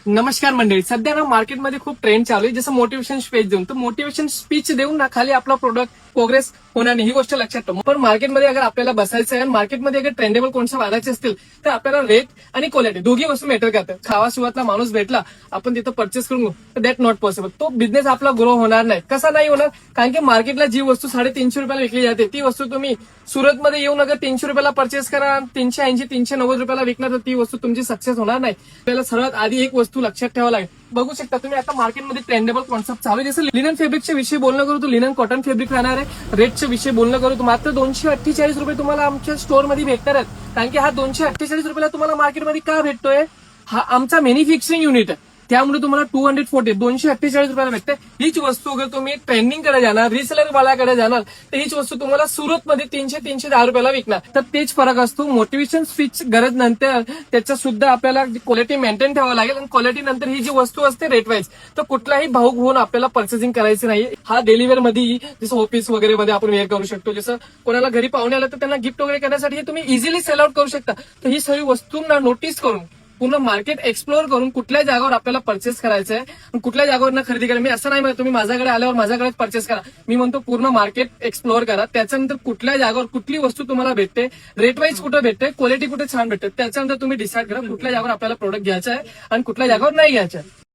नमस्कार मंडळी. सध्या ना मार्केटमध्ये खूप ट्रेंड चालू आहे, जसं मोटिवेशन स्पीच देऊन. तर मोटिवेशन स्पीच देऊन ना खाली आपला प्रोडक्ट प्रोग्रेस होणार नाही, ही गोष्ट लक्षात ठेवा. पण मार्केटमध्ये अगर आपल्याला बसायचं आहे आणि मार्केटमध्ये अगर ट्रेंडेबल कोणत्या वाढायचे असतील तर आपल्याला रेट आणि क्वालिटी दोघी वस्तू मॅटर करतात. खावा सुवातला माणूस भेटला, आपण तिथं परचेस करून तर दॅट नॉट पॉसिबल. तो बिझनेस आपला ग्रो होणार नाही. कसा नाही होणार? कारण की मार्केटला जी वस्तू 350 रुपयाला विकली जाते ती वस्तू तुम्ही सुरतमध्ये येऊन अगर 300 रुपयाला परचेस करा, 380 390 रुपयाला विकणार तर ती वस्तू तुमची सक्सेस होणार नाही. आपल्याला सर्वात आधी एक वस्तू लक्षात ठेवावं लागेल. बघू शकता तुम्ही आता मार्केटमध्ये ट्रेंडेबल कॉन्सेप्ट चालू आहे. जसं लिनन फॅब्रिकच्या विषयी बोलणं करू तर लिनन कॉटन फॅब्रिक राहणार आहे. रेटच्या विषयी बोलणं करू तर मात्र 248 रुपये तुम्हाला आमच्या स्टोअरमध्ये भेटणार आहेत. कारण की हा 248 रुपयाला तुम्हाला मार्केटमध्ये का भेटतोय? हा आमचा मॅन्युफॅक्चरिंग युनिट आहे, त्यामुळे तुम्हाला 248 रुपयाला भेटते. हीच वस्तू अगर तुम्ही ट्रेंडिंगकडे जाणार, रिसेलर वाल्याकडे जाणार तर हीच वस्तू तुम्हाला सुरतमध्ये 300-310 रुपयाला विकणार. तर तेच फरक असतो. मोटिवेशन स्पीच गरज नंतर त्याच्या सुद्धा आपल्याला क्वालिटी मेंटेन ठेवावं लागेल आणि क्वालिटी नंतर ही जी वस्तू असते रेट वाईज, तर कुठलाही भाऊक होऊन आपल्याला परचेसिंग करायची नाही. हा डेली वेअर मध्ये जसं ऑफिस वगैरे मध्ये आपण वेअर करू शकतो. जसं कोणाला घरी पाहुणे आलं तर त्यांना गिफ्ट वगैरे करण्यासाठी हे तुम्ही इझिली सेल आउट करू शकता. तर ही सगळी वस्तूंना नोटीस करून पूर्ण मार्केट एक्सप्लोर करून कुठल्या जागेवर आपल्याला परचेस करायचं आहे आणि कुठल्या जागेवर खरेदी करा. मी असं नाही म्हणत तुम्ही माझ्याकडे आल्यावर माझ्याकडे परचेस करा. मी म्हणतो पूर्ण मार्केट एक्सप्लोर करा. त्याच्यानंतर कुठल्या जागेवर कुठली वस्तू तुम्हाला भेटते, रेट वाईज कुठे भेटते, क्वालिटी कुठे छान भेटते, त्याच्यानंतर तुम्ही डिसाईड करा कुठल्या जागेवर आपल्याला प्रोडक्ट घ्यायचा आहे आणि कुठल्या जागेवर नाही घ्यायचं आहे.